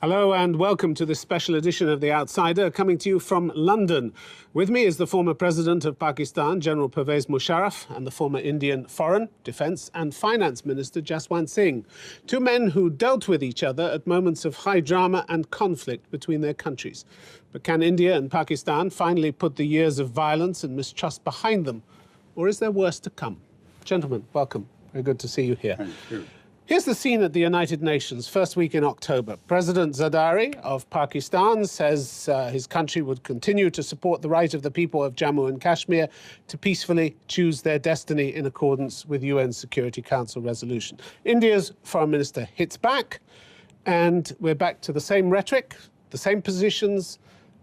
Hello and welcome to this special edition of The Outsider, coming to you from London. With me is the former President of Pakistan, General Pervez Musharraf, and the former Indian Foreign, Defence and Finance Minister, Jaswant Singh. Two men who dealt with each other at moments of high drama and conflict between their countries. But can India and Pakistan finally put the years of violence and mistrust behind them? Or is there worse to come? Gentlemen, welcome. Very good to see you here. Thank you. Here's the scene at the United Nations, first week in October. President Zardari of Pakistan says his country would continue to support the right of the people of Jammu and Kashmir to peacefully choose their destiny in accordance with UN Security Council resolution. India's foreign minister hits back, and we're back to the same rhetoric, the same positions,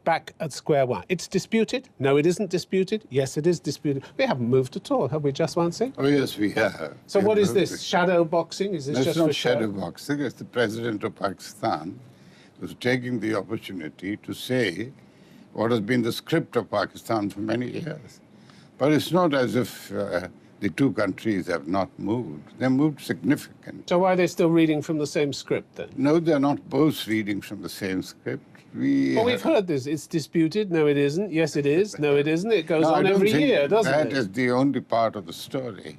back at square one. It's disputed. No, it isn't disputed. Yes, it is disputed. We haven't moved at all, have we, Jaswant Singh? Oh, yes, we have. So what is this? Shadow boxing? Is this just for show? It's not shadow boxing. It's the president of Pakistan who's taking the opportunity to say what has been the script of Pakistan for many years. But it's not as if the two countries have not moved. They've moved significantly. So why are they still reading from the same script, then? No, they're not both reading from the same script. Well, we've heard this. It's disputed. No, it isn't. Yes, it is. No, it isn't. It goes on every year, doesn't it? That is the only part of the story.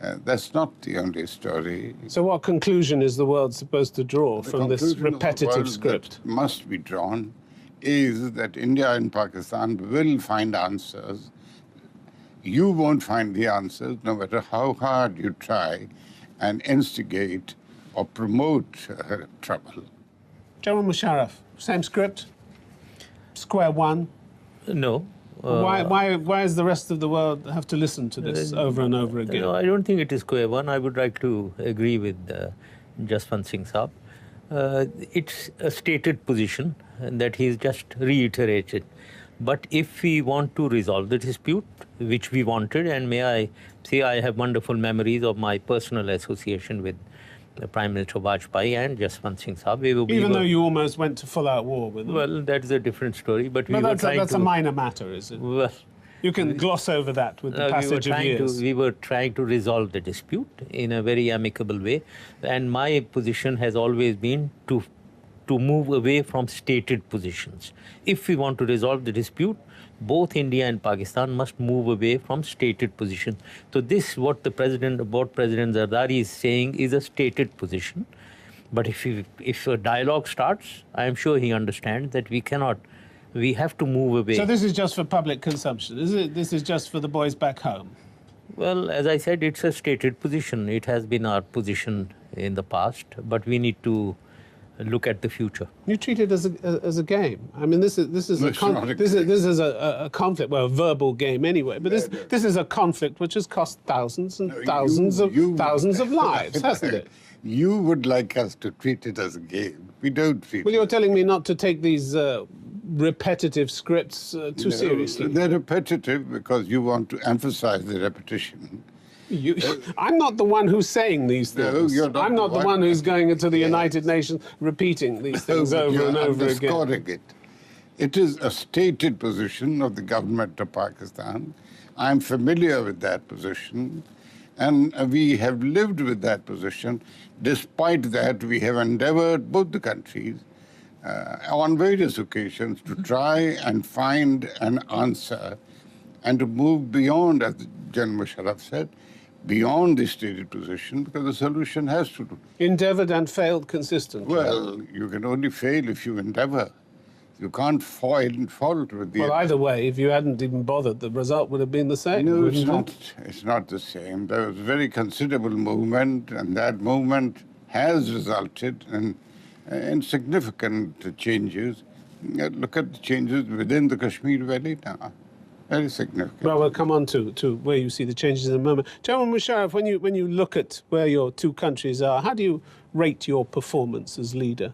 That's not the only story. So what conclusion is the world supposed to draw from this repetitive script? That must be drawn is that India and Pakistan will find answers. You won't find the answers, no matter how hard you try and instigate or promote trouble. General Musharraf, same script? Square one? No. Why does the rest of the world have to listen to this over and over again? No, I don't think it is square one. I would like to agree with Jaswant Singh Saab. It's a stated position that he's just reiterated. But if we want to resolve the dispute, which we wanted, and may I say I have wonderful memories of my personal association with Prime Minister Vajpayee and Jaswant Singh Saab. Even though you almost went to full-out war with them. Well, that's a different story. But that's a minor matter, is it? Well, you can gloss over that with the passage of years. We were trying to resolve the dispute in a very amicable way. And my position has always been to move away from stated positions. If we want to resolve the dispute, both India and Pakistan must move away from stated position. So this, what President Zardari is saying, is a stated position. But if a dialogue starts, I am sure he understands that we have to move away. So this is just for public consumption, is it? This is just for the boys back home? Well, as I said, it's a stated position. It has been our position in the past, but we need to look at the future. You treat it as a game. I mean, this is a conflict, well, a verbal game anyway. But this is a conflict which has cost thousands and thousands of lives, hasn't it? You would like us to treat it as a game. We don't treat it. Well, you're telling me not to take these repetitive scripts too seriously. They're repetitive because you want to emphasize the repetition. I'm not the one who's saying these things. No, you're not. I'm not the one who's going into the United Nations repeating these things over and over again. It is a stated position of the government of Pakistan. I'm familiar with that position, and we have lived with that position. Despite that, we have endeavored, both the countries, on various occasions, to try and find an answer and to move beyond, as General Musharraf said, beyond the stated position, because the solution has to do. Endeavored and failed consistently. Well, you can only fail if you endeavor. You can't fault with the... Well, either way, if you hadn't even bothered, the result would have been the same. No, it's not the same. There was a very considerable movement, and that movement has resulted in significant changes. Look at the changes within the Kashmir Valley now. Very significant. Well, we'll come on to where you see the changes in a moment. General Musharraf, when you look at where your two countries are, how do you rate your performance as leader?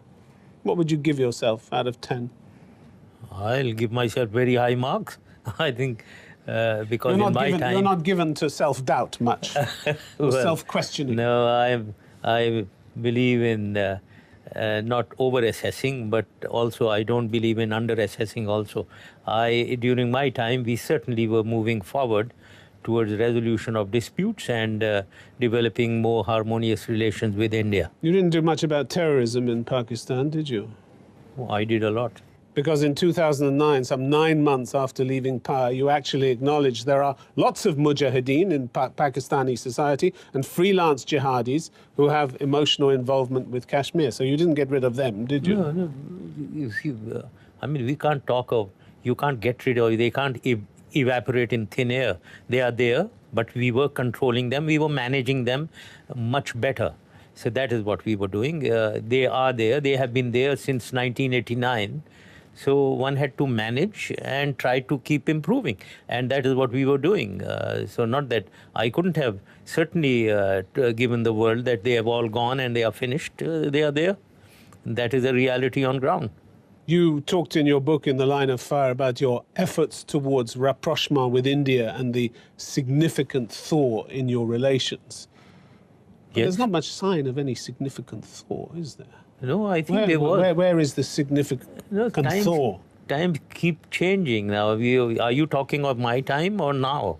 What would you give yourself out of 10? I'll give myself very high marks. I think because in my time... You're not given to self-doubt much, or self-questioning. No, I believe in not over-assessing, but also I don't believe in under-assessing also. During my time, we certainly were moving forward towards resolution of disputes and developing more harmonious relations with India. You didn't do much about terrorism in Pakistan, did you? Oh, I did a lot. Because in 2009, some 9 months after leaving power, you actually acknowledged there are lots of mujahideen in Pakistani society and freelance jihadis who have emotional involvement with Kashmir. So you didn't get rid of them, did you? No. You see, I mean, we can't talk of, you can't get rid of, they can't evaporate in thin air. They are there, but we were controlling them, we were managing them much better. So that is what we were doing. They are there, they have been there since 1989. So one had to manage and try to keep improving. And that is what we were doing. So not that I couldn't have certainly given the world that they have all gone and they are finished. They are there. That is a reality on ground. You talked in your book, In the Line of Fire, about your efforts towards rapprochement with India and the significant thaw in your relations. But Yes. there's not much sign of any significant thaw, is there? No, I think they were. Where is the significant thaw? Times keep changing now. Are you talking of my time or now?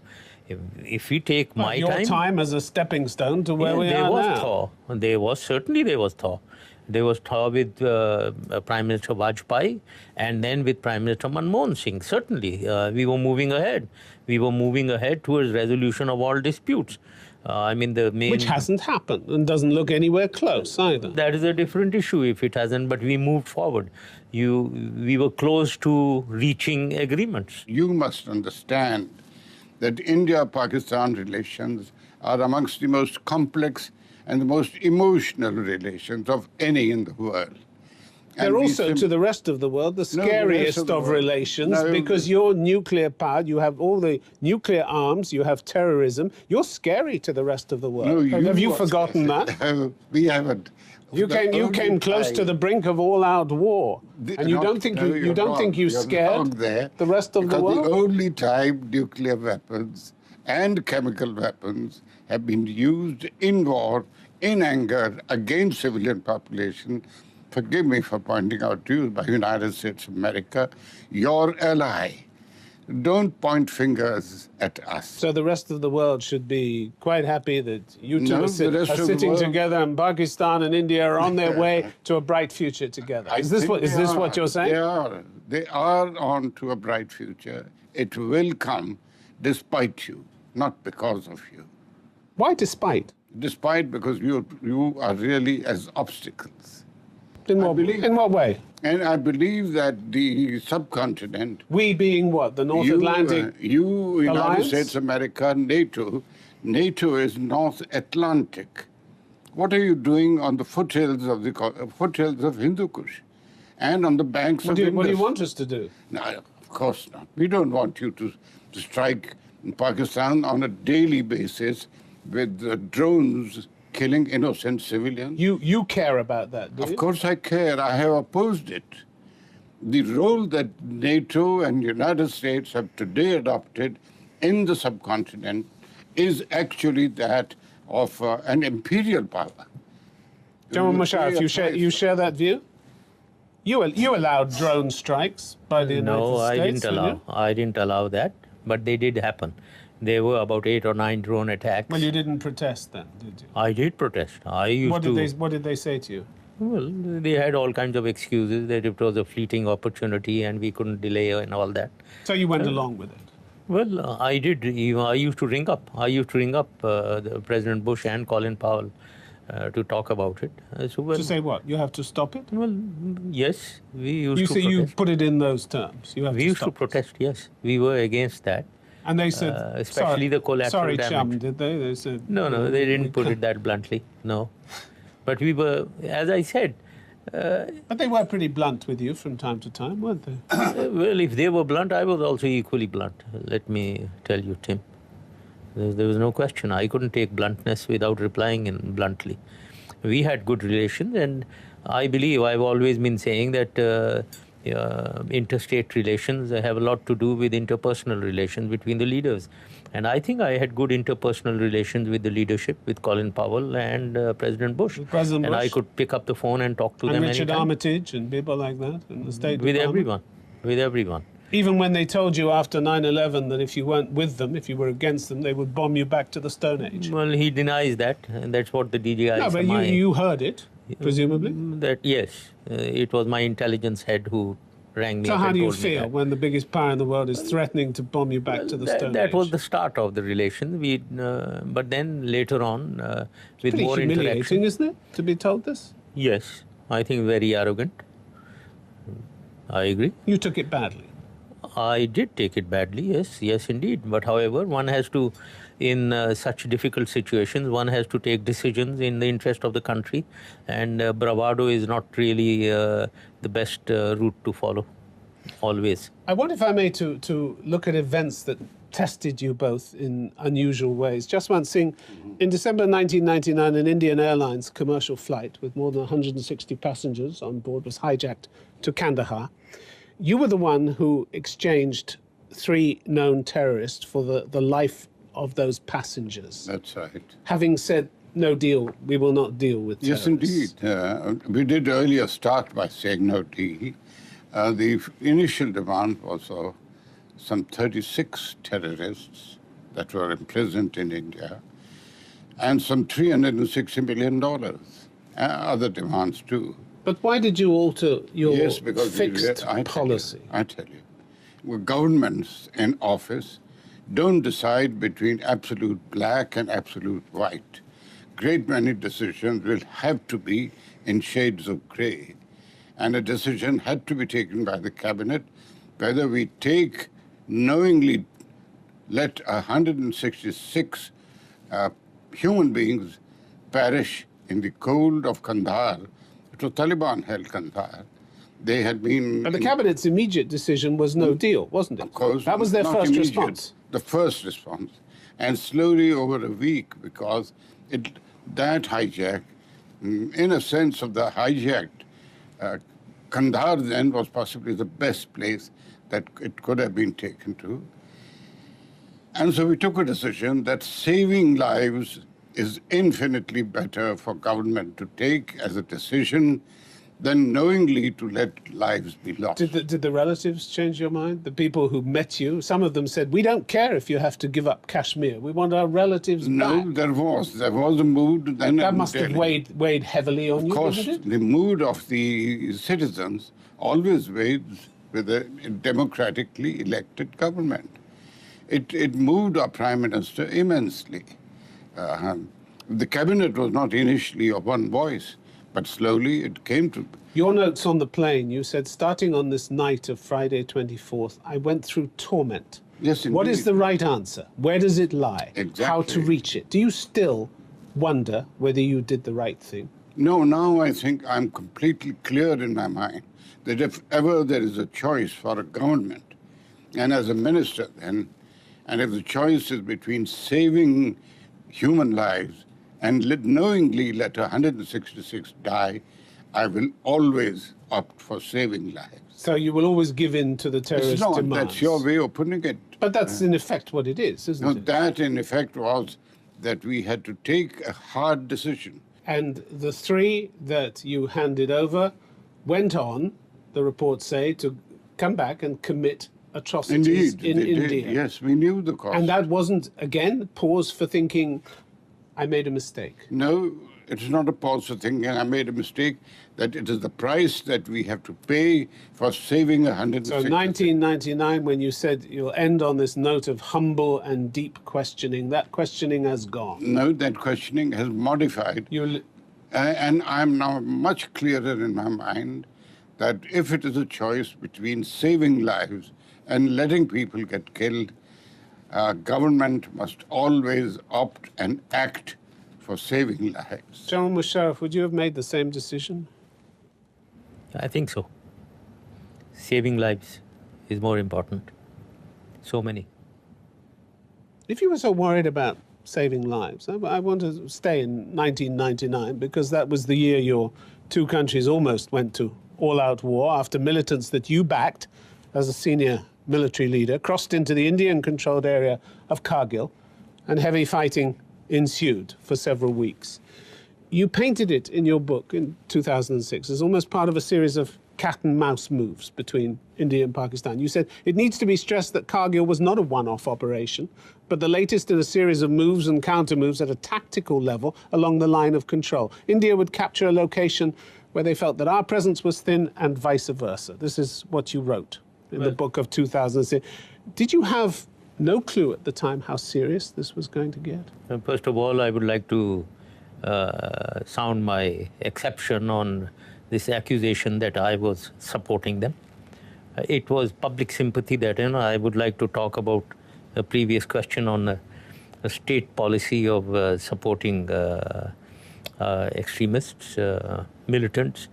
If we take my Your time as a stepping stone to where we there are was now. thaw. There was thaw. There was thaw with Prime Minister Vajpayee and then with Prime Minister Manmohan Singh. Certainly, we were moving ahead. We were moving ahead towards resolution of all disputes. I mean, the main... Which hasn't happened and doesn't look anywhere close either. That is a different issue if it hasn't, but we moved forward. We were close to reaching agreements. You must understand that India-Pakistan relations are amongst the most complex and the most emotional relations of any in the world. They're also, to the rest of the world, the scariest of relations because you're nuclear powered, you have all the nuclear arms, you have terrorism. You're scary to the rest of the world. Have you forgotten that? We haven't. You came close to the brink of all-out war, and you don't think you scared the rest of the world? The only time nuclear weapons and chemical weapons have been used in war, in anger, against civilian population. Forgive me for pointing out to you, by the United States of America, your ally. Don't point fingers at us. So the rest of the world should be quite happy that you two are sitting together, and Pakistan and India are on their way to a bright future together. Is this what you're saying? They are on to a bright future. It will come despite you, not because of you. Why despite? Despite, because you are really as obstacles. In what way? And I believe that the subcontinent... We being what? The North Atlantic United Alliance? States of America, NATO. NATO is North Atlantic. What are you doing on the foothills of Hindu Kush and on the banks of Indus? What do you want us to do? No, of course not. We don't want you to strike Pakistan on a daily basis with drones killing innocent civilians. You care about that, do you? Of course I care. I have opposed it. The role that NATO and United States have today adopted in the subcontinent is actually that of an imperial power. General Musharraf, you share that view? You allowed drone strikes by the United States? No, I didn't allow that, but they did happen. There were about 8 or 9 drone attacks. Well, you didn't protest then, did you? I did protest. What did they say to you? Well, they had all kinds of excuses that it was a fleeting opportunity and we couldn't delay and all that. So you went along with it? Well, I did. I used to ring up. President Bush and Colin Powell to talk about it. To say what? You have to stop it? Well, yes, we used to protest. You put it in those terms. We used to protest, yes. We were against that. And they said, especially the collateral damage. Sorry, chum, did they? They said, no, they didn't put it that bluntly, no. But we were, as I said... but they were pretty blunt with you from time to time, weren't they? Well, if they were blunt, I was also equally blunt. Let me tell you, Tim. There was no question. I couldn't take bluntness without replying bluntly. We had good relations, and I believe I've always been saying that interstate relations have a lot to do with interpersonal relations between the leaders. And I think I had good interpersonal relations with the leadership, with Colin Powell and President Bush. And I could pick up the phone and talk to them anytime. And Richard Armitage and people like that in the State Department? With everyone. Even when they told you after 9/11 that if you weren't with them, if you were against them, they would bomb you back to the Stone Age. Well, he denies that, and that's what the DJI. No, but you heard it, presumably. That yes, it was my intelligence head who rang me. So up how and do you told me feel that. when the biggest power in the world is threatening to bomb you back to the Stone Age? That was the start of the relation. But then later on, with Pretty more humiliating, interaction, isn't it, to be told this? yes, I think very arrogant. I agree. You took it badly. I did take it badly, yes, indeed. But however, one has to, in such difficult situations, one has to take decisions in the interest of the country, and bravado is not really the best route to follow, always. I want, if I may, to look at events that tested you both in unusual ways. Jaswant Singh, in December 1999, an Indian Airlines commercial flight with more than 160 passengers on board was hijacked to Kandahar. You were the one who exchanged 3 known terrorists for the life of those passengers. That's right. Having said, no deal, we will not deal with terrorists. Yes, indeed. We did earlier start by saying no deal. The initial demand was some 36 terrorists that were imprisoned in India and some $360 million. Other demands too. But why did you alter your fixed policy? I tell you, well, governments in office don't decide between absolute black and absolute white. Great many decisions will have to be in shades of gray. And a decision had to be taken by the cabinet whether we knowingly let 166 human beings perish in the cold of Kandahar. It was Taliban held Kandahar. They had been... And the cabinet's immediate decision was no deal, wasn't it? Of course. That was their not first immediate, response. The first response. And slowly over a week, because that hijack, in a sense of the hijacked, Kandahar then was possibly the best place that it could have been taken to. And so we took a decision that saving lives is infinitely better for government to take as a decision than knowingly to let lives be lost. Did the relatives change your mind? The people who met you, some of them said, we don't care if you have to give up Kashmir. We want our relatives back. No, there was a mood then. That must have weighed heavily on you, didn't it? Of course, the mood of the citizens always weighs with a democratically elected government. It moved our Prime Minister immensely. The cabinet was not initially of one voice, but slowly it came to... Your notes on the plane, you said, starting on this night of Friday 24th, I went through torment. Yes, indeed. What is the right answer? Where does it lie? Exactly. How to reach it? Do you still wonder whether you did the right thing? No, now I think I'm completely clear in my mind that if ever there is a choice for a government, and as a minister then, and if the choice is between saving human lives and knowingly let 166 die, I will always opt for saving lives. So you will always give in to the terrorist demands? That's your way of putting it. But that's in effect what it is, isn't it? That in effect was that we had to take a hard decision. And the 3 that you handed over went on, the reports say, to come back and commit atrocities in India. Did. Yes, we knew the cost. And that wasn't, again, pause for thinking, I made a mistake? No, it's not a pause for thinking I made a mistake, that it is the price that we have to pay for saving 160. So 1999, when you said you'll end on this note of humble and deep questioning, that questioning has gone. No, that questioning has modified. And I'm now much clearer in my mind that if it is a choice between saving lives and letting people get killed, government must always opt and act for saving lives. General Musharraf, would you have made the same decision? I think so. Saving lives is more important. So many. If you were so worried about saving lives, I want to stay in 1999 because that was the year your 2 countries almost went to all-out war after militants that you backed as a senior military leader crossed into the Indian-controlled area of Kargil, and heavy fighting ensued for several weeks. You painted it in your book in 2006 as almost part of a series of cat and mouse moves between India and Pakistan. You said it needs to be stressed that Kargil was not a one-off operation, but the latest in a series of moves and counter-moves at a tactical level along the line of control. India would capture a location where they felt that our presence was thin and vice versa. This is what you wrote in the book of 2006. Did you have no clue at the time how serious this was going to get? First of all, I would like to sound my exception on this accusation that I was supporting them. It was public sympathy that, I would like to talk about a previous question on a state policy of supporting extremists, militants.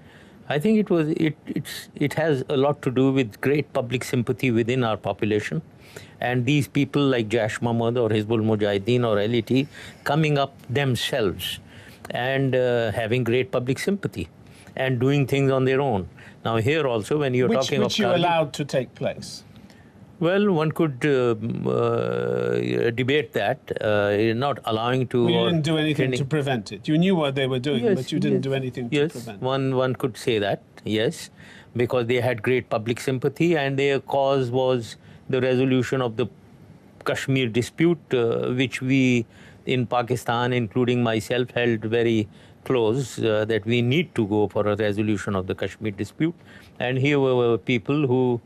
I think it has a lot to do with great public sympathy within our population. And these people like Jaish Mohammed or Hizbul Mujahideen or LET coming up themselves and having great public sympathy and doing things on their own. Now here also, when you're talking of... Which you allowed to take place? Well, one could debate that, not allowing to... You didn't do anything to prevent it. You knew what they were doing, yes, but you didn't do anything to prevent it. Yes, one could say that, yes, because they had great public sympathy and their cause was the resolution of the Kashmir dispute, which we in Pakistan, including myself, held very close, that we need to go for a resolution of the Kashmir dispute. And here were people who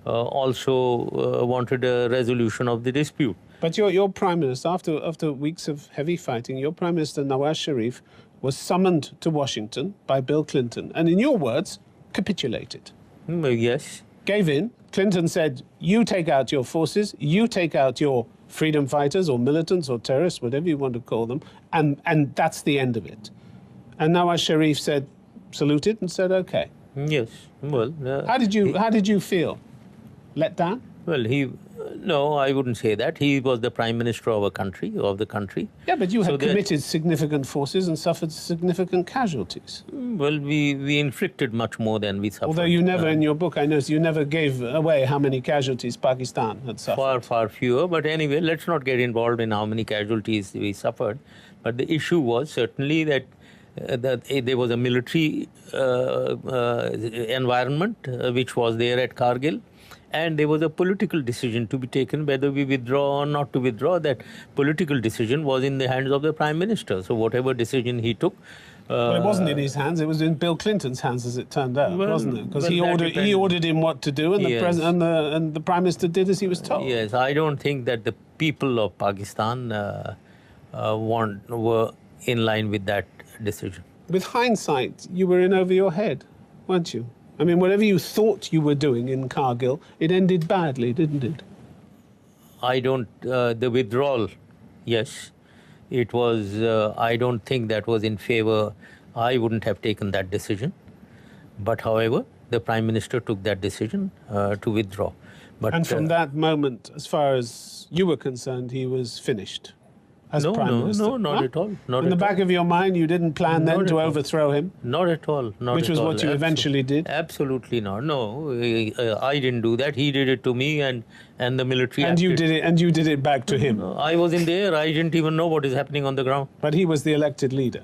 also wanted a resolution of the dispute. But your Prime Minister, after weeks of heavy fighting, your Prime Minister Nawaz Sharif was summoned to Washington by Bill Clinton and, in your words, capitulated. Yes. Gave in. Clinton said, you take out your forces, you take out your freedom fighters or militants or terrorists, whatever you want to call them, and that's the end of it. And Nawaz Sharif said, saluted and said, okay. Yes, well... How did you feel? Let down? Well, no, I wouldn't say that. He was the Prime Minister of the country. Yeah, but you had committed significant forces and suffered significant casualties. Well, we inflicted much more than we suffered. Although you never, in your book, I noticed you never gave away how many casualties Pakistan had suffered. Far, far fewer. But anyway, let's not get involved in how many casualties we suffered. But the issue was certainly that there was a military environment which was there at Kargil. And there was a political decision to be taken whether we withdraw or not to withdraw. That political decision was in the hands of the Prime Minister. So whatever decision he took... Well, it wasn't in his hands. It was in Bill Clinton's hands, as it turned out, wasn't it? Because he ordered him what to do, and the President and the Prime Minister did as he was told. Yes, I don't think that the people of Pakistan were in line with that decision. With hindsight, you were in over your head, weren't you? I mean, whatever you thought you were doing in Kargil, it ended badly, didn't it? The withdrawal, yes. It was, I don't think that was in favor. I wouldn't have taken that decision. But however, the Prime Minister took that decision to withdraw. But, and from that moment, as far as you were concerned, he was finished as Prime Minister? No, not at all. In the back of your mind, you didn't plan then to overthrow him? Not at all. Which was what you eventually did? Absolutely not. No, I didn't do that. He did it to me, and the military. And you did it back to him. I was in there. I didn't even know what is happening on the ground. But he was the elected leader.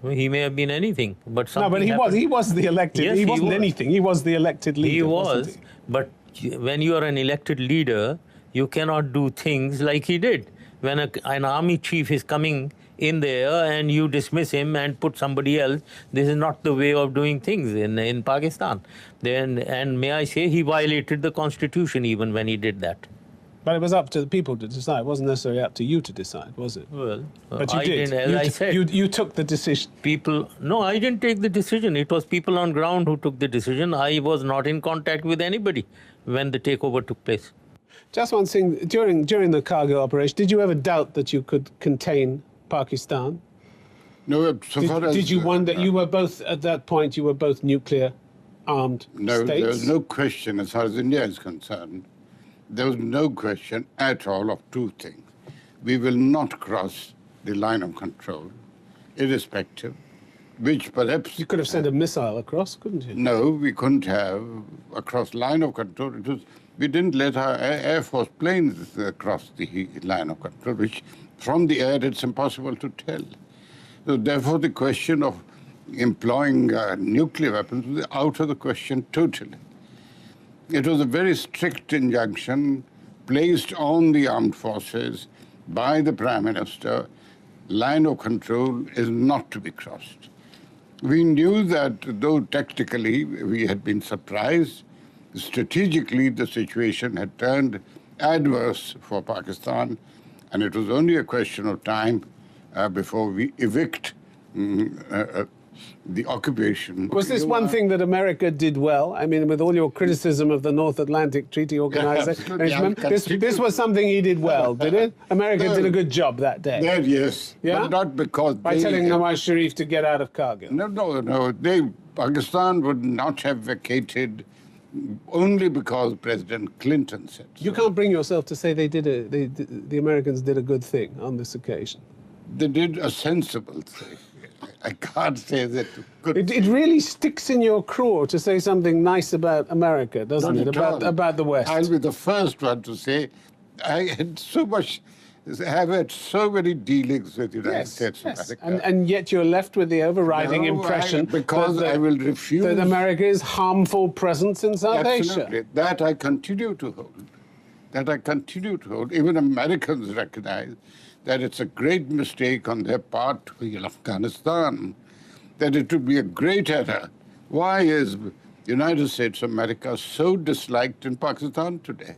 He may have been anything, but something. No, but he was the elected. Yes, he wasn't anything. He was the elected leader. He was, but when you are an elected leader, you cannot do things like he did. When an army chief is coming in there and you dismiss him and put somebody else, this is not the way of doing things in Pakistan. And may I say, he violated the constitution even when he did that. But it was up to the people to decide. It wasn't necessarily up to you to decide, was it? Well, but you did. As I said, you took the decision. No, I didn't take the decision. It was people on ground who took the decision. I was not in contact with anybody when the takeover took place. Just one thing, during the Kargil operation, did you ever doubt that you could contain Pakistan? No, so far as... Did you wonder, you were both, at that point, you were both nuclear-armed states? No, there was no question as far as India is concerned. There was no question at all of two things. We will not cross the line of control, irrespective, which perhaps... You could have sent a missile across, couldn't you? No, we couldn't have across line of control. We didn't let our Air Force planes cross the line of control, which from the air it's impossible to tell. So therefore the question of employing nuclear weapons was out of the question totally. It was a very strict injunction placed on the armed forces by the Prime Minister. Line of control is not to be crossed. We knew that though tactically we had been surprised, strategically the situation had turned adverse for Pakistan, and it was only a question of time before we evict the occupation. Was this one thing that America did well? I mean, with all your criticism of the North Atlantic Treaty Organization, this was something he did well, did it? America did a good job that day. Yes, yeah? But not because by telling Nawaz Sharif to get out of Kargil. No. Pakistan would not have vacated only because President Clinton said so. You can't bring yourself to say the Americans did a good thing on this occasion. They did a sensible thing. I can't say that. It really sticks in your craw to say something nice about America, doesn't it? About the West. I'll be the first one to say I have had so many dealings with the United States of America. And yet you're left with the overriding impression I will refuse that America is harmful presence in South Asia. That I continue to hold. Even Americans recognize that it's a great mistake on their part to be in Afghanistan, that it would be a great error. Why is the United States of America so disliked in Pakistan today?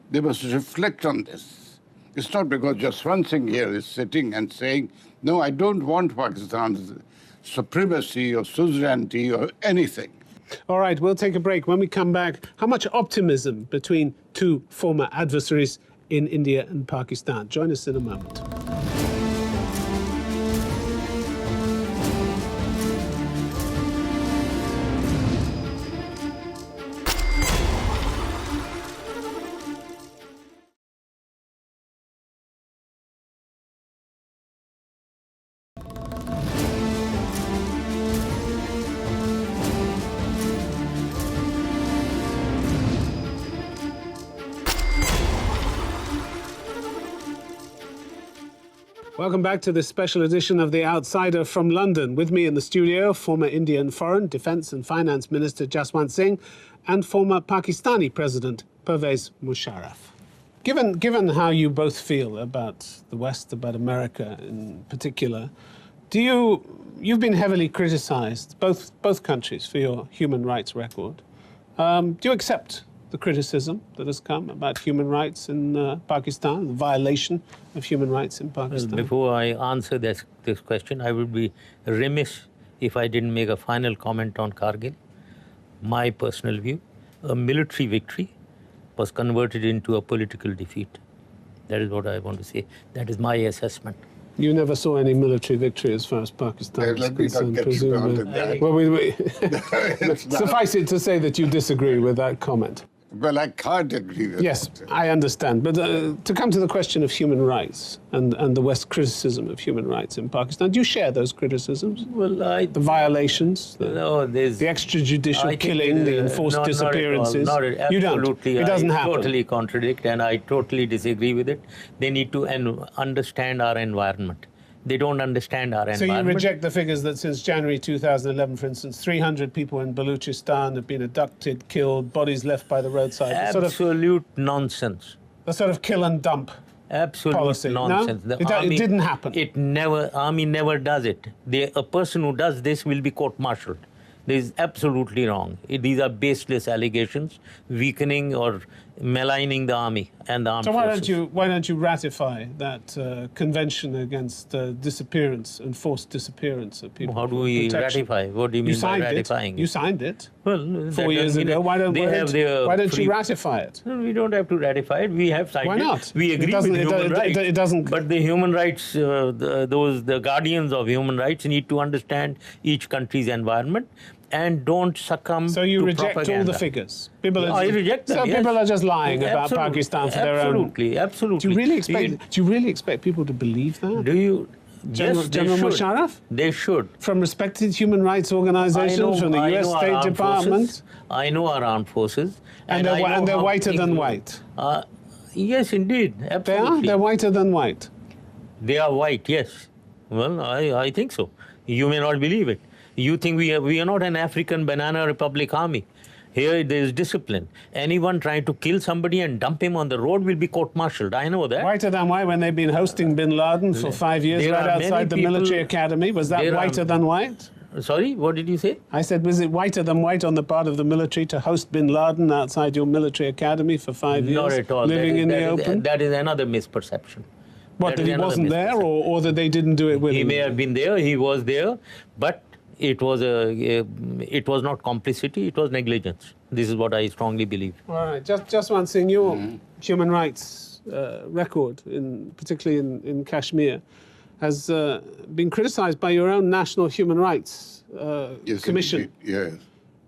They must reflect on this. It's not because Jaswant Singh here is sitting and saying, no, I don't want Pakistan's supremacy or suzerainty or anything. All right, we'll take a break. When we come back, how much optimism between two former adversaries in India and Pakistan? Join us in a moment. Welcome back to this special edition of The Outsider from London. With me in the studio, former Indian Foreign, Defence and Finance Minister Jaswant Singh and former Pakistani President Pervez Musharraf. Given how you both feel about the West, about America in particular, you've been heavily criticised, both countries, for your human rights record. Do you accept the criticism that has come about human rights in Pakistan, the violation of human rights in Pakistan? Well, before I answer this question, I would be remiss if I didn't make a final comment on Kargil. My personal view, a military victory was converted into a political defeat. That is what I want to say. That is my assessment. You never saw any military victory as far as Pakistan is concerned, presumably. Well, suffice it to say that you disagree with that comment. Well, I can't agree with Yes, that. I understand. But to come to the question of human rights and the West's criticism of human rights in Pakistan, do you share those criticisms? Well, the violations, the extrajudicial killing, the enforced disappearances? You don't? It doesn't happen? I totally contradict, and I totally disagree with it. They need to understand our environment. They don't understand our environment. So you reject the figures that since January 2011, for instance, 300 people in Baluchistan have been abducted, killed, bodies left by the roadside? Absolute nonsense. The sort of kill and dump policy. Nonsense. No? It didn't happen. Army never does it. A person who does this will be court-martialed. This is absolutely wrong. These are baseless allegations, weakening or maligning the army and the armed forces. So why don't you ratify that convention against disappearance and forced disappearance of people? How do we ratify? What do you mean by ratifying? You signed it. Well, 4 years ago. Why don't you ratify it? No, we don't have to ratify it. We have signed it. Why not? We agree with human rights. It doesn't. But the human rights, the guardians of human rights need to understand each country's environment and don't succumb to propaganda. So you reject all the figures? I reject them, yes. People are just lying about Pakistan for their own... Absolutely. Do you really expect people to believe that? Do you? General Musharraf? They should. From respected human rights organizations, from the US State Department? I know our armed forces. And they're whiter than white? Yes, indeed. Absolutely. They're whiter than white? They are white, yes. Well, I think so. You may not believe it. You think we are not an African banana republic army. Here there is discipline. Anyone trying to kill somebody and dump him on the road will be court-martialed. I know that. Whiter than white when they've been hosting bin Laden for 5 years There right are many outside the people- military academy. Was that there are- whiter than white? Sorry, what did you say? I said, was it whiter than white on the part of the military to host bin Laden outside your military academy for 5 years? Not at all. Living in the open? That is another misperception. What, that he another wasn't there, misperception. or that they didn't do it willingly? He may have been there, he was there, but it was not complicity, it was negligence. This is what I strongly believe. All right, just one thing. Your human rights record, particularly in Kashmir, has been criticised by your own National Human Rights Commission, Indeed,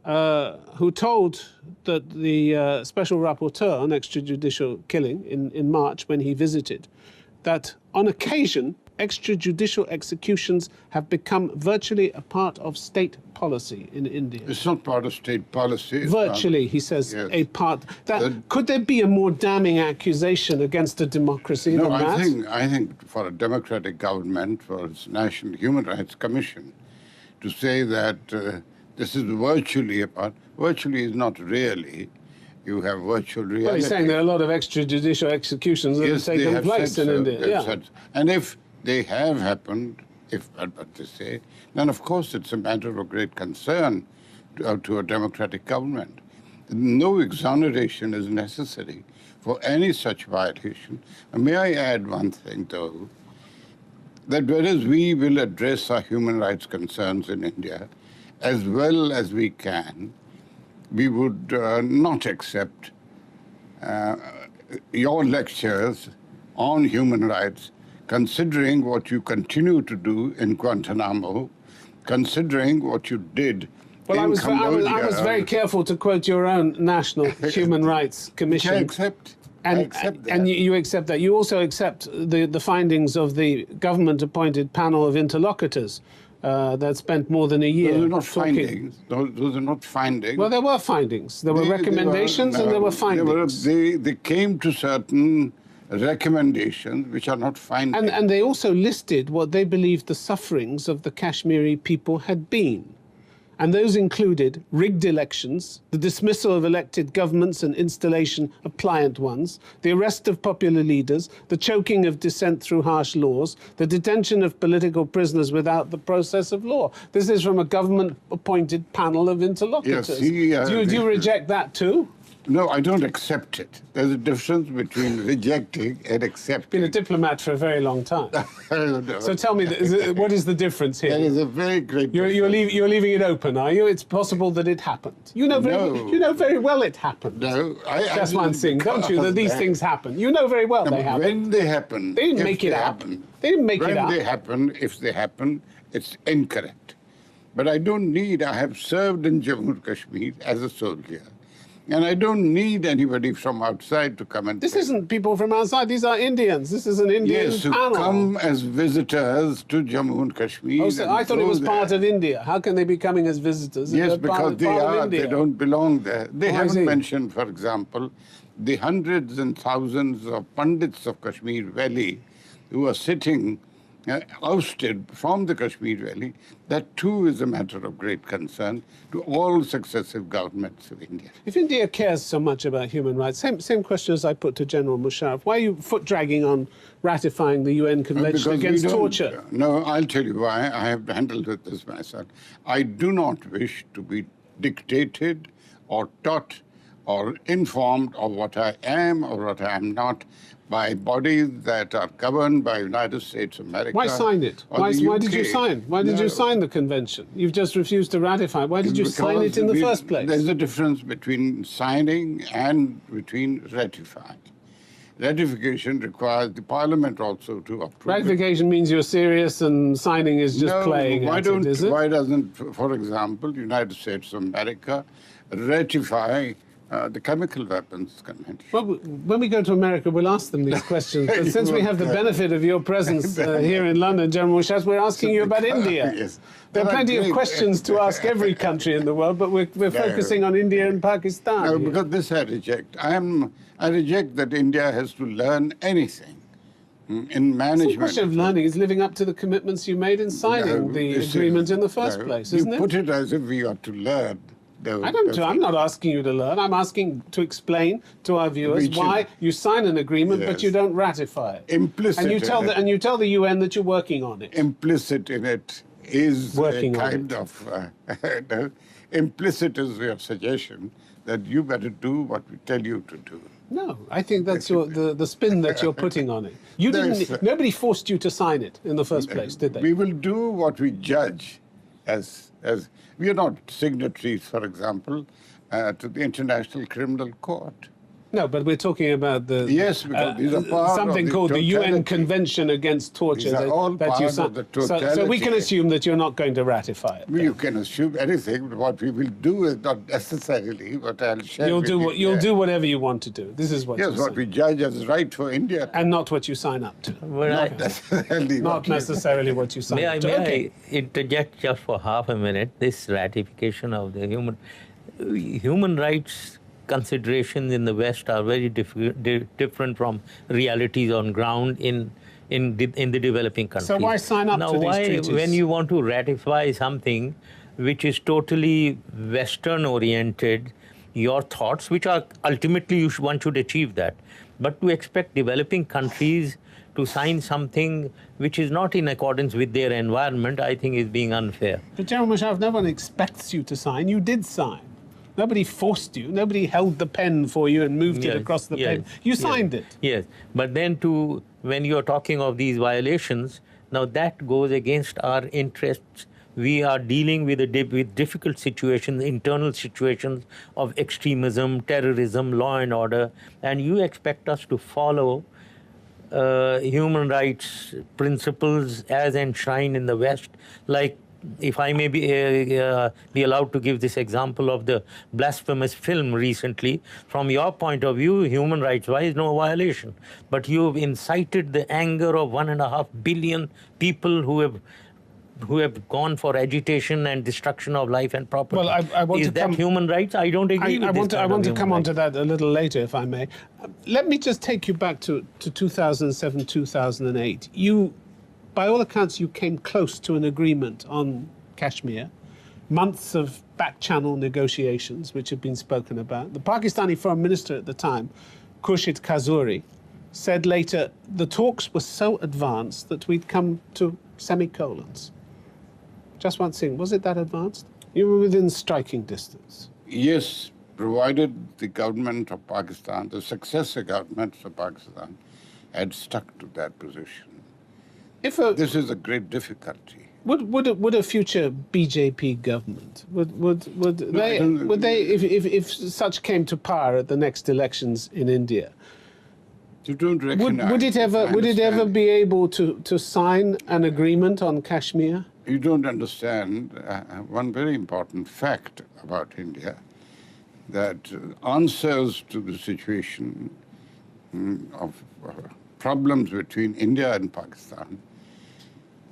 yes. who told that the Special Rapporteur on extrajudicial killing in March, when he visited, that on occasion extrajudicial executions have become virtually a part of state policy in India. It's not part of state policy. it's Virtually, part- he says, Yes. a part. Could there be a more damning accusation against a democracy No, than that? I think for a democratic government, for its National Human Rights Commission, to say that this is virtually a part, virtually is not really. You have virtual reality. Well, he's saying there are a lot of extrajudicial executions that Yes, have they taken have place said in so. India. They've Yeah. said so. And if they have happened, if what they say, then of course it's a matter of great concern to a democratic government. No exoneration is necessary for any such violation. And may I add one thing, though, that whereas we will address our human rights concerns in India as well as we can, we would not accept your lectures on human rights, considering what you continue to do in Guantanamo, considering what you did Well, in I was Cambodia. very careful to quote your own National Human Rights Commission. I accept. I accept that. And you accept that. You also accept the findings of the government-appointed panel of interlocutors that spent more than a year Those are not talking. findings. Those are not findings. Well, there were findings. There were recommendations and there were findings. They came to certain recommendations which are not findings. And they also listed what they believed the sufferings of the Kashmiri people had been. And those included rigged elections, the dismissal of elected governments and installation of pliant ones, the arrest of popular leaders, the choking of dissent through harsh laws, the detention of political prisoners without the process of law. This is from a government-appointed panel of interlocutors. Yes, do you reject that too? No, I don't accept it. There's a difference between rejecting and accepting. Been a diplomat for a very long time. No. So tell me, what is the difference here? There is a very great You're difference. leaving it open, are you? It's possible that it happened. You know very well it happened. No, That's one thing, don't you? That these things happen. You know very well they happen. When they happen, They didn't if make it they up. happen, They didn't make it up. When they happen, if they happen, it's incorrect. But I don't need, I have served in Jammu and Kashmir as a soldier. And I don't need anybody from outside to come and This say, isn't people from outside. These are Indians. This is an Indian yes, who panel. come as visitors to Jammu and Kashmir. Oh, so and I thought it go was there. part of India. How can they be coming as visitors? if Yes, they're because they part of are, India? they don't belong there. They Oh, I haven't see. mentioned, for example, the hundreds and thousands of Pandits of Kashmir Valley who are sitting ousted from the Kashmir Valley. That too is a matter of great concern to all successive governments of India. If India cares so much about human rights, same question as I put to General Musharraf. Why are you foot-dragging on ratifying the UN Convention Because we against don't- torture? No, I'll tell you why. I have handled with this myself. I do not wish to be dictated or taught or informed of what I am or what I am not by bodies that are governed by United States of America. Why sign it? or Why the did you UK. sign? Why did No, you sign the convention? You've just refused to ratify. Why did you sign it in the first place? There's a difference between signing and between ratifying. Ratification requires the Parliament also to approve. Ratification means you're serious and signing is just playing why at don't, it, is it? Why doesn't, for example, the United States of America ratify the Chemical Weapons Convention? Well, when we go to America, we'll ask them these questions. But since we have the benefit of your presence here in London, General Musharraf, we're asking you about India. Yes. There are Well, plenty of great. questions to ask every country in the world, but we're focusing on India and Pakistan. No, here. because this I reject. I reject that India has to learn anything in It's not a management. question of learning. It's living up to the commitments you made in signing the agreement in the first place, isn't you it? put it as if we ought to learn. I'm not asking you to learn. I'm asking to explain to our viewers Which why is- you sign an agreement but Yes. you don't ratify it. Implicit And you in tell it. and you tell the UN that you're working on it. Implicit in it is Working a on kind of implicit is your suggestion that you better do what we tell you to do. No, I think that's the spin that you're putting on it. You didn't. Nobody forced you to sign it in the first place, did they? We will do what we judge as we are not signatories, for example, to the International Criminal Court. No, but we're talking about the Yes, because these are part of something the called the UN totality. Convention Against Torture. These are all part you of the so we can totality. assume that you're not going to ratify it. You can assume anything, but what we will do is not necessarily what I'll share You'll with do you. what you'll do whatever you want to do. This is what Yes, you're what saying. we judge as right for India. And not what you sign up to. But I- Necessarily Not what we- necessarily what you sign May up I, to. may Okay. I interject just for half a minute? This ratification of the human rights considerations in the West are very different from realities on ground in the developing countries. why sign up now, to these why, treaties? when you want to ratify something which is totally Western oriented, your thoughts, which are ultimately one should achieve that, but to expect developing countries to sign something which is not in accordance with their environment, I think is being unfair. But General Musharraf, no one expects you to sign. You did sign. Nobody forced you. Nobody held the pen for you and moved it Yes, across the yes, paper. You yes, signed it. Yes, but then when you're talking of these violations, now that goes against our interests. We are dealing with with difficult situations, internal situations of extremism, terrorism, law and order, and you expect us to follow human rights principles as enshrined in the West, like, if I may be allowed to give this example of the blasphemous film recently, from your point of view, human rights-wise, no violation. But you've incited the anger of 1.5 billion people who have gone for agitation and destruction of life and property. Well, I want Is to that come- human rights? I don't agree with this. I want to come on to that. that a little later, if I may. Let me just take you back to 2007, 2008. You, by all accounts, you came close to an agreement on Kashmir. Months of back-channel negotiations, which have been spoken about. The Pakistani Foreign Minister at the time, Khurshid Kazuri, said later, the talks were so advanced that we'd come to semicolons. Just one thing, was it that advanced? You were within striking distance. Yes, provided the government of Pakistan, the successor governments of Pakistan, had stuck to that position. If This is a great difficulty. would a future BJP government would don't- they if such came to power at the next elections in India, You don't recognize. would it ever be able to sign an agreement on Kashmir? You don't understand one very important fact about India, that answers to the situation of problems between India and Pakistan,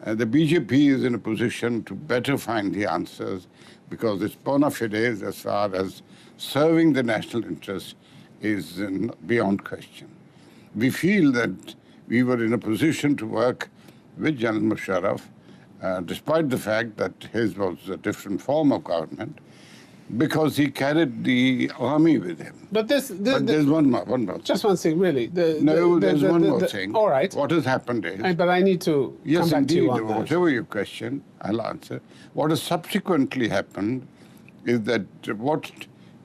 the BJP is in a position to better find the answers because its bona fides as far as serving the national interest is beyond question. We feel that we were in a position to work with General Musharraf, despite the fact that his was a different form of government, because he carried the army with him. But But there's one more thing. just one thing, really. There's one more thing. All right. What has happened is... But I need to Yes, come back indeed. to you on that. Whatever your question, I'll answer. What has subsequently happened is that what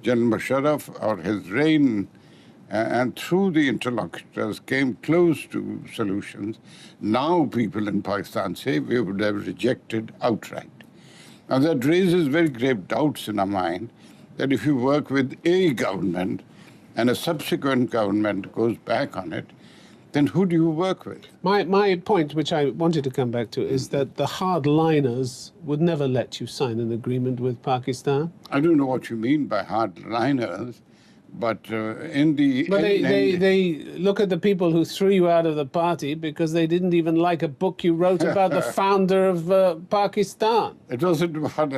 General Musharraf or his reign and through the interlocutors came close to solutions. Now people in Pakistan say we would have rejected outright. Now that raises very grave doubts in our mind that if you work with a government and a subsequent government goes back on it, then who do you work with? My point, which I wanted to come back to, is that the hardliners would never let you sign an agreement with Pakistan. I don't know what you mean by hardliners, but in the... But they look at the people who threw you out of the party because they didn't even like a book you wrote about the founder of Pakistan. It wasn't about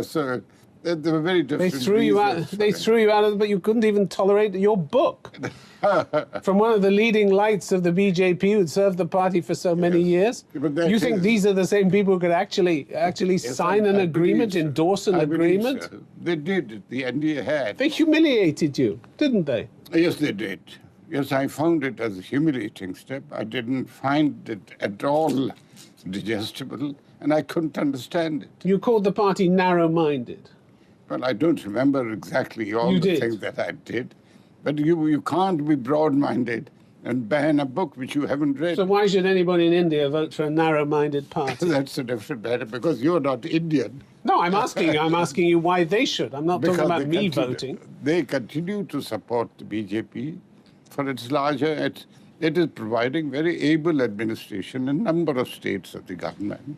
they were very different. They threw you out. reasons for They it. threw you out of, but you couldn't even tolerate your book. from one of the leading lights of the BJP who'd served the party for so many years. But that You think is- these are the same people who could actually Yes, sign an I agreement, believe so. endorse an I believe agreement? so. They did. The NDA had. They humiliated you, didn't they? Yes, they did. Yes, I found it as a humiliating step. I didn't find it at all digestible, and I couldn't understand it. You called the party narrow-minded. Well, I don't remember exactly all You the did. things that I did, but you can't be broad-minded and ban a book which you haven't read. So why should anybody in India vote for a narrow-minded party? That's a different matter because you're not Indian. No, I'm asking you why they should. I'm not talking Because about me they continue- voting. They continue to support the BJP for its larger. It is providing very able administration in a number of states of the government.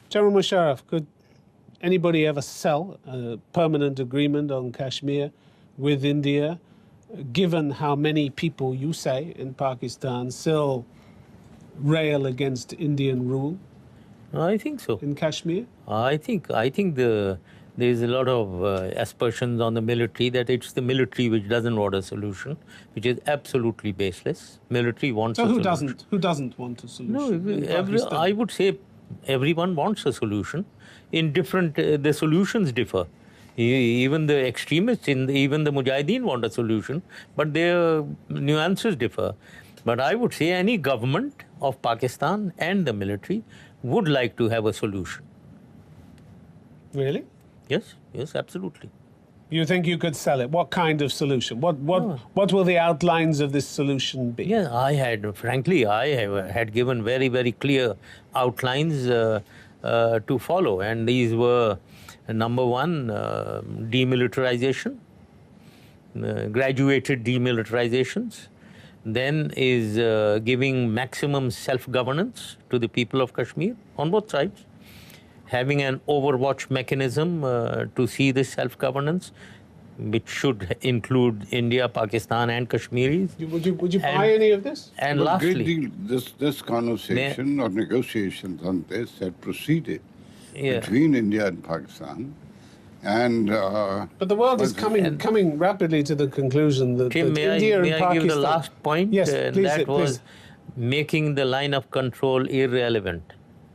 General Musharraf, could anybody ever sell a permanent agreement on Kashmir with India, given how many people, you say, in Pakistan still rail against Indian rule I think so. in Kashmir? I think there is a lot of aspersions on the military that it's the military which doesn't want a solution, which is absolutely baseless. Military wants So a who solution. doesn't? Who doesn't want a solution? No, in Pakistan? I would say everyone wants a solution. In different, the solutions differ. Even the extremists, even the Mujahideen want a solution, but their nuances differ. But I would say any government of Pakistan and the military would like to have a solution. Really? Yes, yes, absolutely. You think you could sell it? What kind of solution? What will the outlines of this solution be? Yeah, I had given very, very clear outlines to follow, and these were number one, demilitarization, graduated demilitarizations. Then is giving maximum self-governance to the people of Kashmir on both sides. Having an overwatch mechanism to see this self-governance, which should include India, Pakistan, and Kashmiris. Would you buy any of this? And But great lastly, deal, this conversation or negotiations on this had proceeded Yeah. between India and Pakistan. And But the world is was- coming rapidly to the conclusion that, Tim, that may India I and Pakistan. give the last point? Yes, And please. that was making the line of control irrelevant.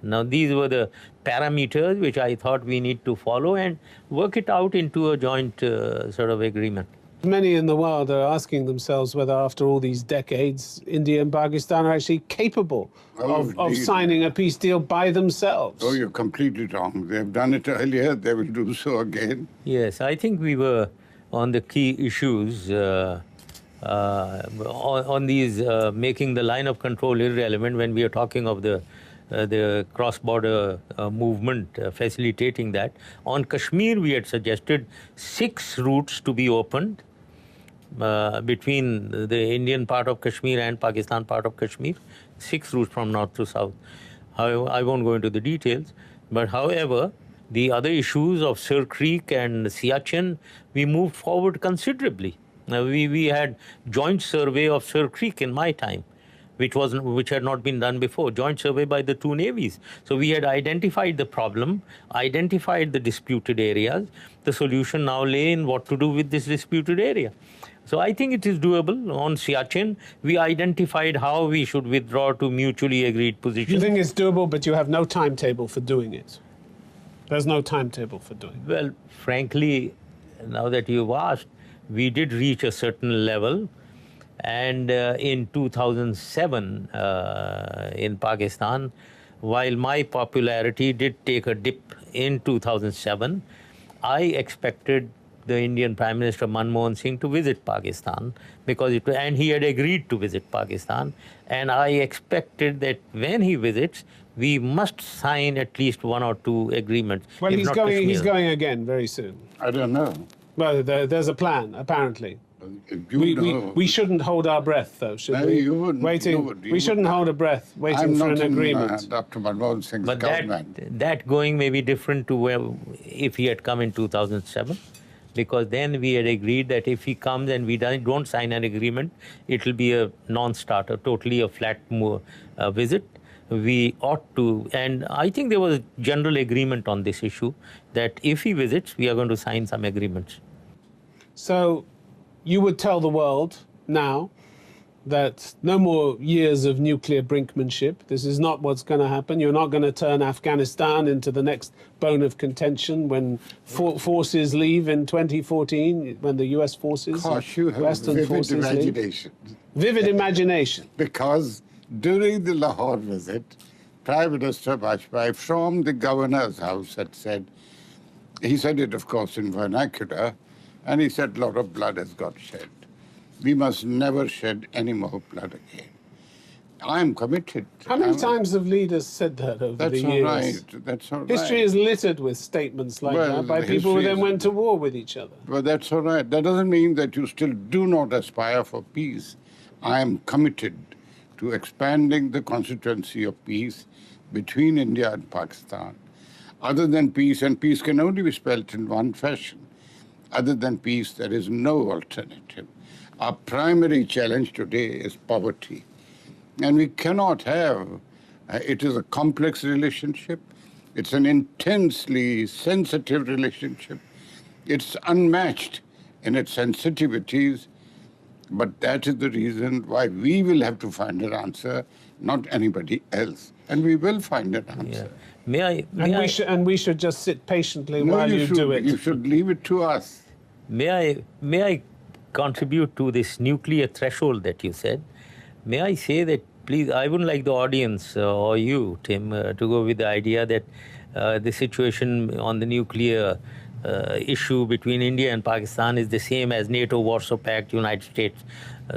Now, these were the parameters which I thought we need to follow and work it out into a joint sort of agreement. Many in the world are asking themselves whether, after all these decades, India and Pakistan are actually capable of indeed. signing a peace deal by themselves. oh, you're completely wrong. They've done it earlier. They will do so again. Yes, I think we were on the key issues on these making the line of control irrelevant when we are talking of the cross-border movement, facilitating that. On Kashmir, we had suggested 6 routes to be opened between the Indian part of Kashmir and Pakistan part of Kashmir, 6 routes from north to south. I won't go into the details, but however, the other issues of Sir Creek and Siachen, we moved forward considerably. We had joint survey of Sir Creek in my time, which had not been done before, joint survey by the 2 navies. So we had identified the problem, identified the disputed areas. The solution now lay in what to do with this disputed area. So I think it is doable. On Siachen, we identified how we should withdraw to mutually agreed You positions. think it's doable, but you have no timetable for doing it. There's no timetable for doing it. Well, frankly, now that you've asked, we did reach a certain level. And in 2007, in Pakistan, while my popularity did take a dip in 2007, I expected the Indian Prime Minister Manmohan Singh to visit Pakistan and he had agreed to visit Pakistan. And I expected that when he visits, we must sign at least 1 or 2 agreements. Well, if he's not going. He's Kashmir. going again very soon. I don't know. Well, there's a plan apparently. We shouldn't hold our breath, though, should No, we? you wouldn't. Waiting. You would. We shouldn't hold a breath waiting I'm for not an in agreement. Dr. Manmohan Singh's But government. that going may be different to where if he had come in 2007, because then we had agreed that if he comes and we don't sign an agreement, it will be a non-starter, totally a flat visit. We ought to, and I think there was general agreement on this issue, that if he visits, we are going to sign some agreements. So, you would tell the world now that no more years of nuclear brinkmanship. This is not what's going to happen. You're not going to turn Afghanistan into the next bone of contention when forces leave in 2014, when the US forces, Gosh, you have Western vivid forces leave. imagination. Vivid imagination. Because during the Lahore visit, Prime Minister Vajpayee from the governor's house had said, he said it, of course, in vernacular, and he said, a lot of blood has got shed. We must never shed any more blood again. I'm committed. How many times have leaders said that over the years? Right. That's all right. History is littered with statements like Well, that by the people who history then is- went to war with each other. But that's all right. That doesn't mean that you still do not aspire for peace. I am committed to expanding the constituency of peace between India and Pakistan. Other than peace, and peace can only be spelt in one fashion, other than peace, there is no alternative. Our primary challenge today is poverty. And we cannot have, it is a complex relationship. It's an intensely sensitive relationship. It's unmatched in its sensitivities, but that is the reason why we will have to find an answer, not anybody else. And we will find an answer. May And we should just sit patiently No, while you do it. You should leave it to us. May I contribute to this nuclear threshold that you said? May I say that, please, I wouldn't like the audience or you, Tim, to go with the idea that the situation on the nuclear issue between India and Pakistan is the same as NATO, Warsaw Pact, United States,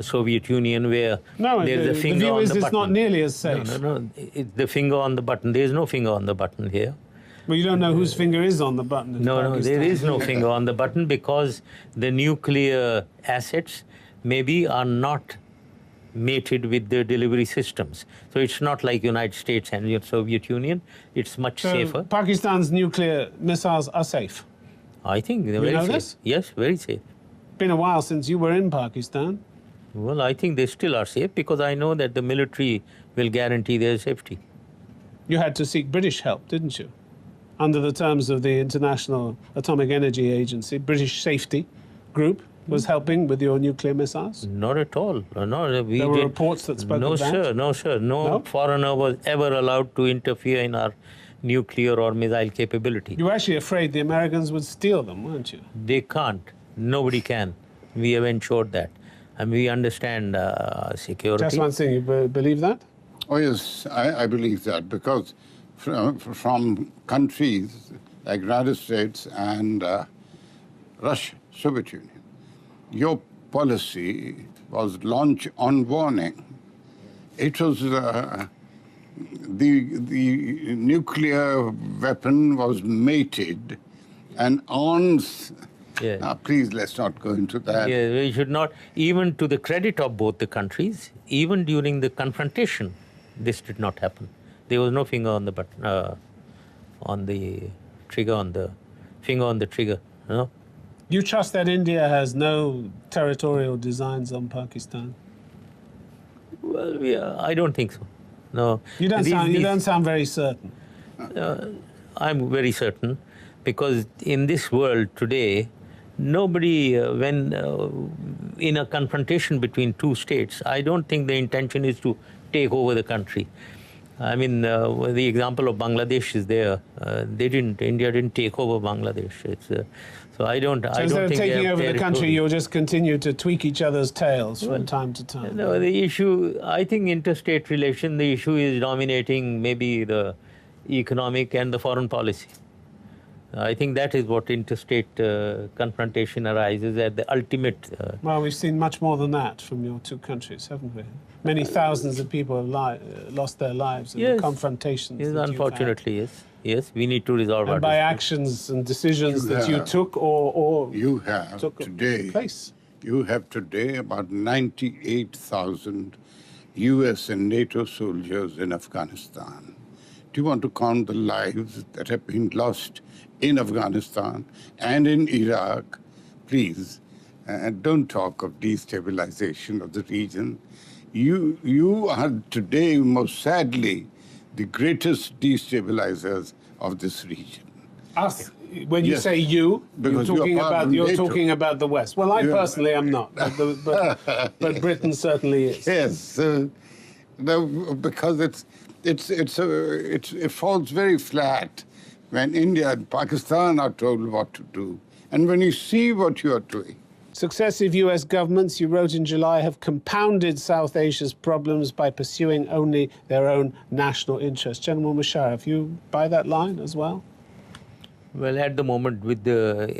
Soviet Union, where No, there's the a finger view on is the it's button. not nearly as safe. No. It's the finger on the button. There's no finger on the button here. Well, you don't know whose finger is on the button in No, there Pakistan. is no finger on the button because the nuclear assets maybe are not mated with the delivery systems. So it's not like United States and the Soviet Union. It's much So safer. Pakistan's nuclear missiles are safe. I think they're You very know safe. this? Yes, very safe. Been a while since you were in Pakistan. Well, I think they still are safe because I know that the military will guarantee their safety. You had to seek British help, didn't you? Under the terms of the International Atomic Energy Agency, British Safety Group was helping with your nuclear missiles. Not at all. No, we There were did. reports that spoke No, of that. sir. No, sir. No, No? foreigner was ever allowed to interfere in our nuclear or missile capability. You were actually afraid the Americans would steal them, weren't you? They can't. Nobody can. We have ensured that. And we understand security. Just one thing, you believe that? Oh, yes, I believe that because from countries like United States and Russia, Soviet Union, your policy was launch on warning. It was the nuclear weapon was mated and arms. Yeah. Now, please, let's not go into that. Yeah, we should not, even to the credit of both the countries, even during the confrontation, this did not happen. There was no finger on the button, on the trigger, on the finger on the trigger. No? You trust that India has no territorial designs on Pakistan? Well, I don't think so. No. You don't sound very certain. I'm very certain, because in this world today, nobody, when in a confrontation between two states, I don't think the intention is to take over the country. I mean, the example of Bangladesh is there. India didn't take over Bangladesh. So I don't Instead think of they taking have over the country, territory. you'll just continue to tweak each other's tails from time to time. No, the issue, I think interstate relation, the issue is dominating maybe the economic and the foreign policy. I think that is what interstate confrontation arises at the ultimate. Well, we've seen much more than that from your two countries, haven't we? Many thousands of people have lost their lives in the confrontations. Yes, that you've had. unfortunately, yes. Yes, we need to resolve our And by dispute. actions and decisions that you have. took or You have took today. place. You have today about 98,000 US and NATO soldiers in Afghanistan. Do you want to count the lives that have been lost in Afghanistan and in Iraq? Please, don't talk of destabilization of the region. You are today, most sadly, the greatest destabilizers of this region. Us, when you Yes, say you, because you're talking you're part about of you're NATO. talking about the West. Well, I personally am not, but Britain certainly is. Yes, no, because it falls very flat when India and Pakistan are told what to do, and when you see what you are doing. Successive US governments, you wrote in July, have compounded South Asia's problems by pursuing only their own national interests. General Musharraf, you buy that line as well? Well, at the moment,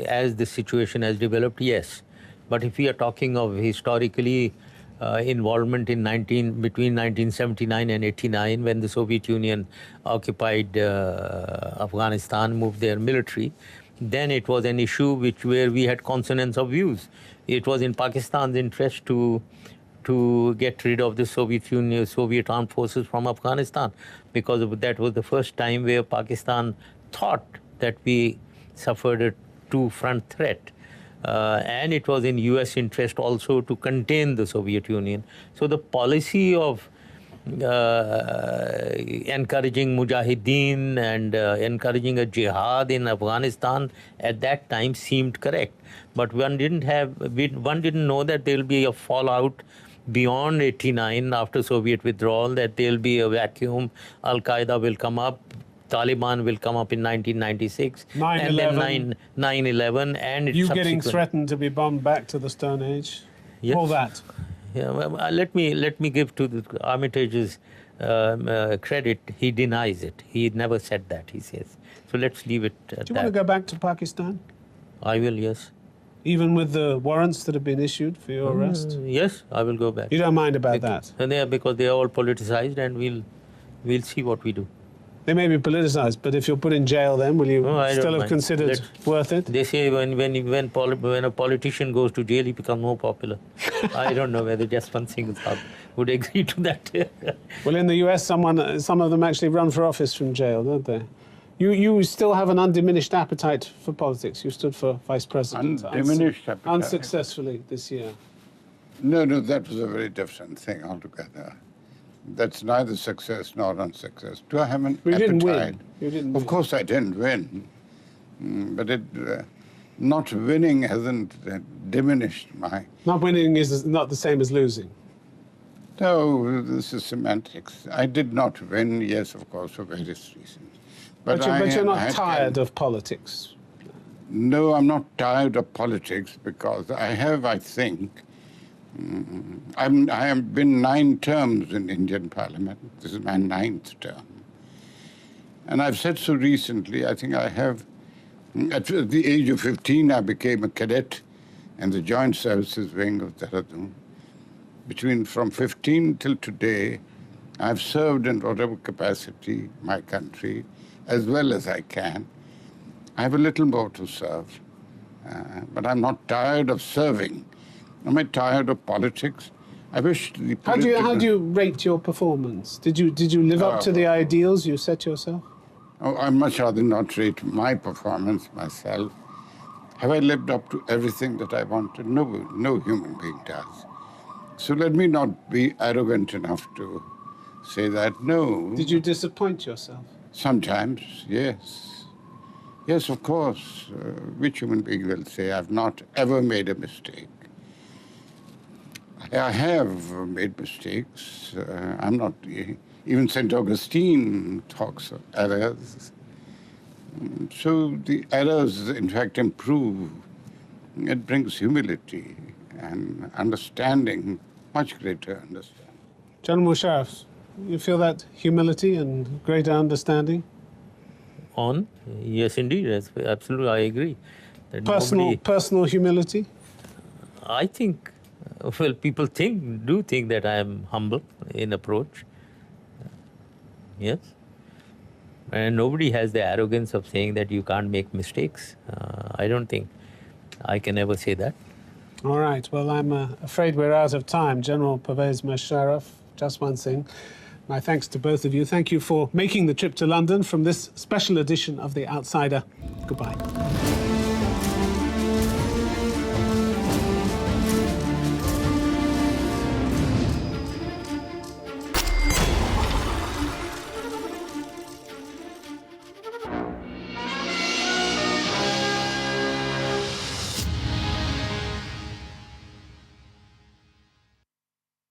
as the situation has developed, yes. But if we are talking of historically involvement in between 1979 and 89, when the Soviet Union occupied Afghanistan, moved their military, then it was an issue where we had consonance of views. It was in Pakistan's interest to get rid of the Soviet armed forces from Afghanistan, because that was the first time where Pakistan thought that we suffered a two-front threat. And it was in US interest also to contain the Soviet Union. So the policy of encouraging mujahideen and encouraging a jihad in Afghanistan at that time seemed correct. But one didn't know that there will be a fallout beyond 89 after Soviet withdrawal, that there will be a vacuum, Al-Qaeda will come up, Taliban will come up in 1996, 9/11. and then 9/11, and You getting threatened to be bombed back to the Stone Age? Yes. All that. Yeah, well, let me give to Armitage's credit. He denies it. He never said that, he says. So let's leave it at that. Do you want to go back to Pakistan? I will, yes. Even with the warrants that have been issued for your arrest? Yes, I will go back. You don't mind about that? Because they are all politicized, and we'll see what we do. They may be politicized, but if you're put in jail, then will you still have considered worth it? They say when a politician goes to jail, he becomes more popular. I don't know whether just one single thought would agree to that. Well, in the US, some of them actually run for office from jail, don't they? You still have an undiminished appetite for politics. You stood for vice president. Undiminished appetite. Unsuccessfully this year. No, that was a very different thing altogether. That's neither success nor unsuccess. Do I have an appetite? Didn't win. You didn't win. Of course I didn't win. But not winning hasn't diminished my... Not winning is not the same as losing. No, this is semantics. I did not win, yes, of course, for various reasons. But you're not tired of politics? No, I'm not tired of politics, because I have, I think, I have been 9 terms in Indian Parliament. This is my 9th term. And I've said so recently, I think I have, at the age of 15, I became a cadet in the Joint Services Wing of Dehradun. From 15 till today, I've served in whatever capacity my country, as well as I can. I have a little more to serve, but I'm not tired of serving. Am I tired of politics? I wish the political... How do you rate your performance? Did you live up to the ideals you set yourself? Oh, I'd much rather not rate my performance myself. Have I lived up to everything that I wanted? No human being does. So let me not be arrogant enough to say that, no. Did you disappoint yourself? Sometimes, yes. Yes, of course. Which human being will say, I've not ever made a mistake? I have made mistakes. I'm not... Even St. Augustine talks of errors. So the errors, in fact, improve. It brings humility and understanding, much greater understanding. General Musharraf, you feel that humility and greater understanding? Yes, indeed. Absolutely, I agree. That personal humility? I think, well, people do think that I am humble in approach. Yes. And nobody has the arrogance of saying that you can't make mistakes. I don't think I can ever say that. All right. Well, I'm afraid we're out of time. General Pervez Musharraf, Jaswant Singh, my thanks to both of you. Thank you for making the trip to London from this special edition of The Outsider. Goodbye.